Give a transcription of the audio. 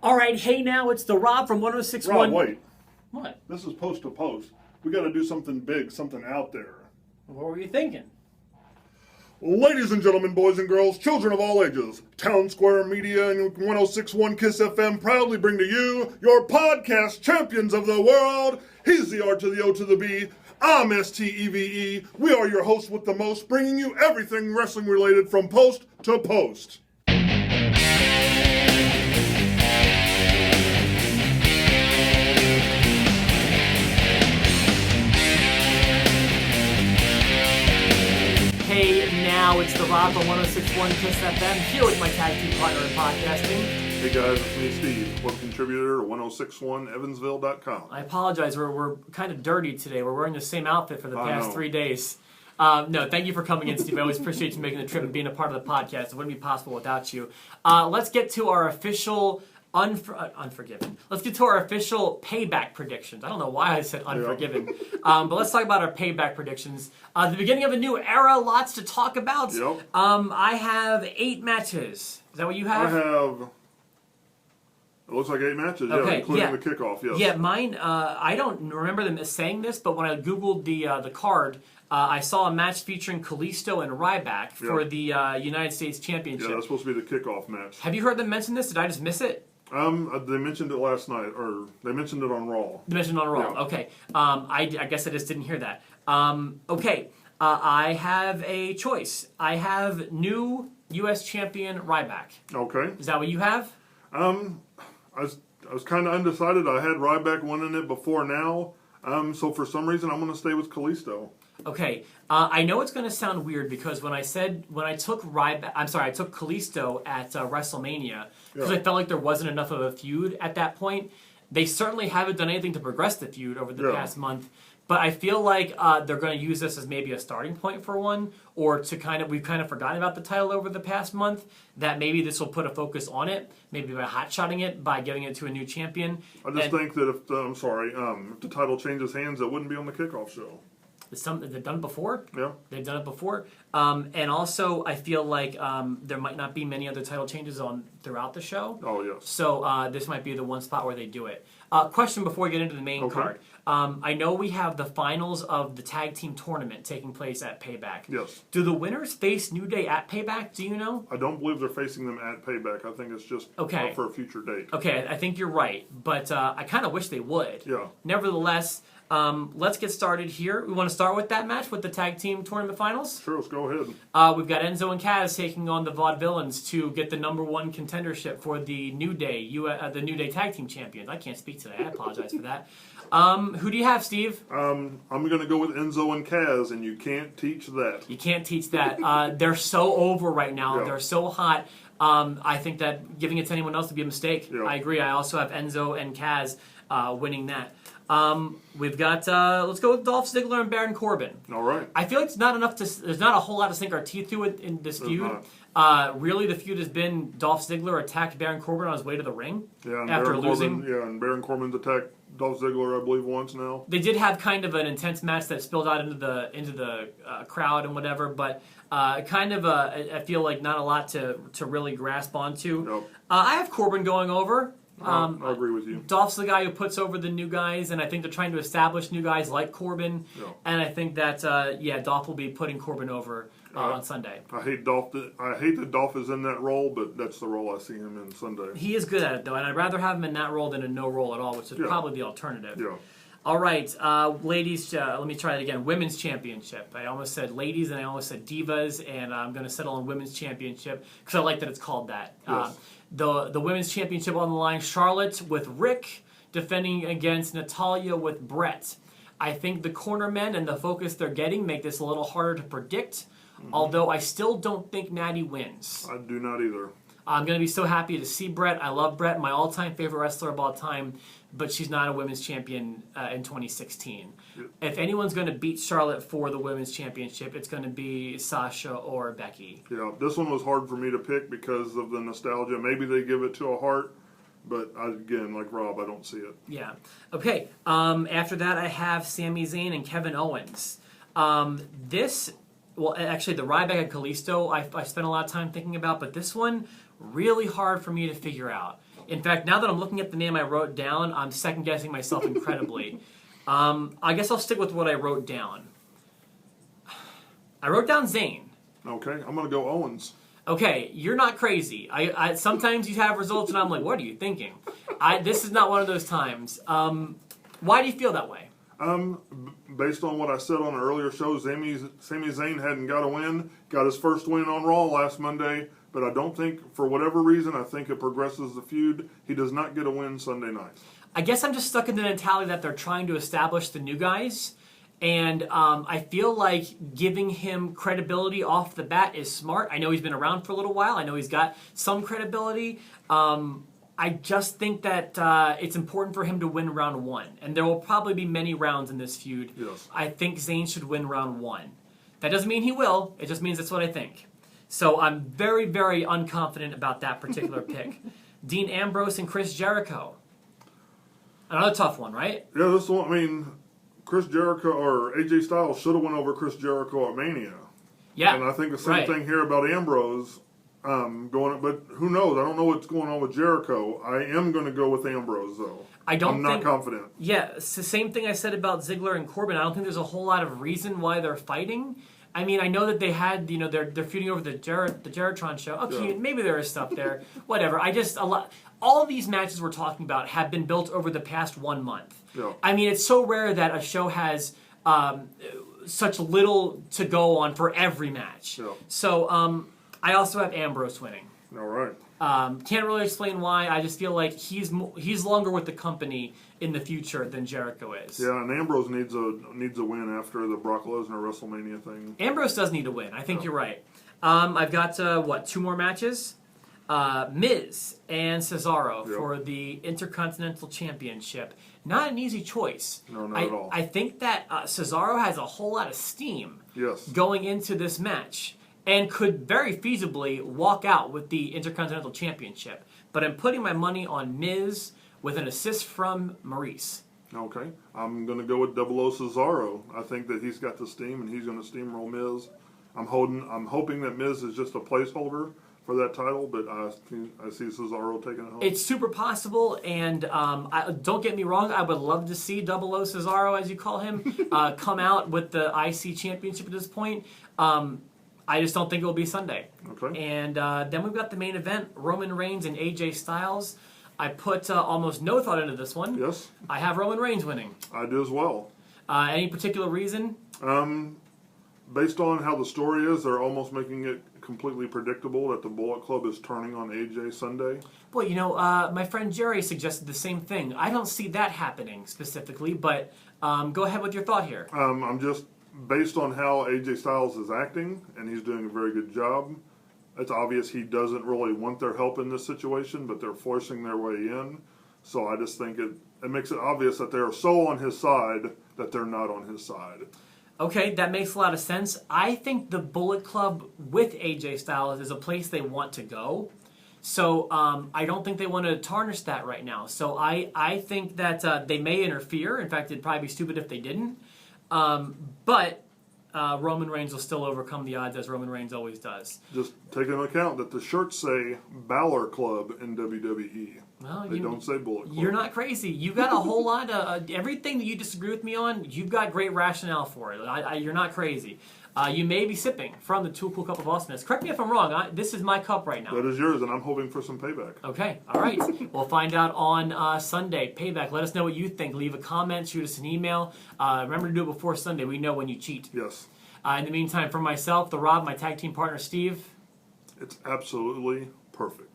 All right, hey now, it's the Rob from 1061. Rob, wait. What? This is post to post. We got to do something big, something out there. What were you thinking? Ladies and gentlemen, boys and girls, children of all ages, Town Square Media and 1061 KISS FM proudly bring to you your podcast champions of the world. He's the R to the O to the B. I'm STEVE. We are your hosts with the most, bringing you everything wrestling related from post to post. Hey now, it's the Rob from 1061 KISS FM here with my tag team partner in podcasting. Hey guys, it's me, Steve, web contributor at 1061 evansville.com. I apologize, we're kind of dirty today. We're wearing the same outfit for the past 3 days. No, thank you for coming in, Steve. I always appreciate you making the trip and being a part of the podcast. It wouldn't be possible without you. Let's get to our official Unforgiven. Let's get to our official payback predictions. I don't know why I said Unforgiven. But let's talk about our payback predictions. The beginning of a new era, lots to talk about. Yep. I have 8 matches. Is that what you have? I have, it looks like 8 matches, including the kickoff, yes. Yeah, mine, I don't remember them saying this, but when I Googled the card, I saw a match featuring Kalisto and Ryback for the United States Championship. Yeah, that's supposed to be the kickoff match. Have you heard them mention this? Did I just miss it? They mentioned it last night, or they mentioned it on Raw. They mentioned it on Raw, yeah. Okay. I guess I just didn't hear that. Okay, I have a choice. I have new U.S. champion Ryback. Okay. Is that what you have? I was kind of undecided. I had Ryback winning it before now. So for some reason, I'm going to stay with Kalisto. Okay, I know it's going to sound weird because when I took Kalisto at WrestleMania because I felt like there wasn't enough of a feud at that point. They certainly haven't done anything to progress the feud over the past month, but I feel like they're going to use this as maybe a starting point for one, or to we've kind of forgotten about the title over the past month. That maybe this will put a focus on it, maybe by hot-shotting it, by giving it to a new champion. I just think that if the title changes hands, it wouldn't be on the kickoff show. They've done it before. Yeah. They've done it before. And also, I feel like there might not be many other title changes throughout the show. Oh, yes. So this might be the one spot where they do it. Question before we get into the main card. I know we have the finals of the tag team tournament taking place at Payback. Yes. Do the winners face New Day at Payback? Do you know? I don't believe they're facing them at Payback. I think it's just up for a future date. Okay, I think you're right. But I kind of wish they would. Yeah. Nevertheless, let's get started here. We want to start with that match with the tag team tournament finals? Sure, let's go ahead. We've got Enzo and Kaz taking on the Vaudevillains to get the #1 contendership for the New Day, the New Day Tag Team Champions. I can't speak today. I apologize for that. Who do you have, Steve? I'm going to go with Enzo and Kaz, and you can't teach that. You can't teach that. They're so over right now. Yeah. They're so hot. I think that giving it to anyone else would be a mistake. Yeah. I agree. I also have Enzo and Kaz winning that. We've got, let's go with Dolph Ziggler and Baron Corbin. All right. I feel like there's not a whole lot to sink our teeth to in this feud. Really, the feud has been Dolph Ziggler attacked Baron Corbin on his way to the ring after losing. And Baron Corbin's attacked Dolph Ziggler, I believe, once now. They did have kind of an intense match that spilled out into the crowd and whatever, but I feel like not a lot to really grasp onto. Yep. I have Corbin going over. I agree with you. Dolph's the guy who puts over the new guys, and I think they're trying to establish new guys like Corbin. Yeah. And I think that Dolph will be putting Corbin over on Sunday. I hate that Dolph is in that role, but that's the role I see him in Sunday. He is good at it though, and I'd rather have him in that role than a no role at all, which is probably the alternative. Yeah. All right, ladies, let me try it again. Women's Championship. I almost said ladies, and I almost said divas, and I'm going to settle on Women's Championship because I like that it's called that. Yes. The Women's Championship on the line, Charlotte with Rick defending against Natalya with Brett. I think the cornermen and the focus they're getting make this a little harder to predict, although I still don't think Natty wins. I do not either. I'm going to be so happy to see Brett. I love Brett, my all-time favorite wrestler of all time, but she's not a women's champion in 2016. Yeah. If anyone's going to beat Charlotte for the women's championship, it's going to be Sasha or Becky. Yeah, this one was hard for me to pick because of the nostalgia. Maybe they give it to a Hart, but again, like Rob, I don't see it. Yeah. Okay, after that I have Sami Zayn and Kevin Owens. Actually, the Ryback and Kalisto, I spent a lot of time thinking about, but this one, really hard for me to figure out. In fact, now that I'm looking at the name I wrote down, I'm second-guessing myself incredibly. I guess I'll stick with what I wrote down. I wrote down Zayn. Okay, I'm going to go Owens. Okay, you're not crazy. I sometimes you have results and I'm like, what are you thinking? This is not one of those times. Why do you feel that way? Based on what I said on an earlier show, Sami Zayn hadn't got a win. Got his first win on Raw last Monday. But I don't think, for whatever reason, I think it progresses the feud. He does not get a win Sunday night. I guess I'm just stuck in the mentality that they're trying to establish the new guys. And I feel like giving him credibility off the bat is smart. I know he's been around for a little while. I know he's got some credibility. I just think that it's important for him to win round one. And there will probably be many rounds in this feud. Yes. I think Zayn should win round one. That doesn't mean he will. It just means that's what I think. So I'm very, very unconfident about that particular pick. Dean Ambrose and Chris Jericho. Another tough one, right? Yeah, this one, I mean, Chris Jericho or AJ Styles should have went over Chris Jericho at Mania. Yeah. And I think the same thing here about Ambrose but who knows? I don't know what's going on with Jericho. I am going to go with Ambrose, though. I'm not confident. Yeah, it's the same thing I said about Ziggler and Corbin. I don't think there's a whole lot of reason why they're fighting. I mean, I know that they had, they're feuding over the Geritron show. Okay, yeah. Maybe there is stuff there. Whatever. All these matches we're talking about have been built over the past 1 month. Yeah. I mean, it's so rare that a show has such little to go on for every match. Yeah. So, I also have Ambrose winning. All right. Can't really explain why. I just feel like he's longer with the company in the future than Jericho is. Yeah, and Ambrose needs a win after the Brock Lesnar WrestleMania thing. Ambrose does need a win. I think you're right. I've got 2 more matches. Miz and Cesaro for the Intercontinental Championship. Not an easy choice. No, not at all. I think that Cesaro has a whole lot of steam going into this match. And could very feasibly walk out with the Intercontinental Championship. But I'm putting my money on Miz with an assist from Maurice. Okay. I'm going to go with 00 Cesaro. I think that he's got the steam, and he's going to steamroll Miz. I'm hoping that Miz is just a placeholder for that title, but I see Cesaro taking it home. It's super possible, and don't get me wrong, I would love to see 00 Cesaro, as you call him, come out with the IC Championship at this point. I just don't think it will be Sunday. Okay. And then we've got the main event, Roman Reigns and AJ Styles. I put almost no thought into this one. Yes. I have Roman Reigns winning. I do as well. Any particular reason? Based on how the story is, they're almost making it completely predictable that the Bullet Club is turning on AJ Sunday. Well, my friend Jerry suggested the same thing. I don't see that happening specifically, but go ahead with your thought here. I'm just... Based on how AJ Styles is acting, and he's doing a very good job, it's obvious he doesn't really want their help in this situation, but they're forcing their way in. So I just think it makes it obvious that they're so on his side that they're not on his side. Okay, that makes a lot of sense. I think the Bullet Club with AJ Styles is a place they want to go. So I don't think they want to tarnish that right now. So I think that they may interfere. In fact, it'd probably be stupid if they didn't. But Roman Reigns will still overcome the odds, as Roman Reigns always does. Just take into account that the shirts say Balor Club in WWE. Well, they don't say Bullet Club. You're not crazy. You got a whole lot of... everything that you disagree with me on, you've got great rationale for it. You're not crazy. You may be sipping from the Too Cool Cup of Awesomeness. Correct me if I'm wrong. This is my cup right now. That is yours, and I'm hoping for some payback. Okay. All right. We'll find out on Sunday. Payback. Let us know what you think. Leave a comment. Shoot us an email. Remember to do it before Sunday. We know when you cheat. Yes. In the meantime, for myself, the Rob, my tag team partner, Steve. It's absolutely perfect.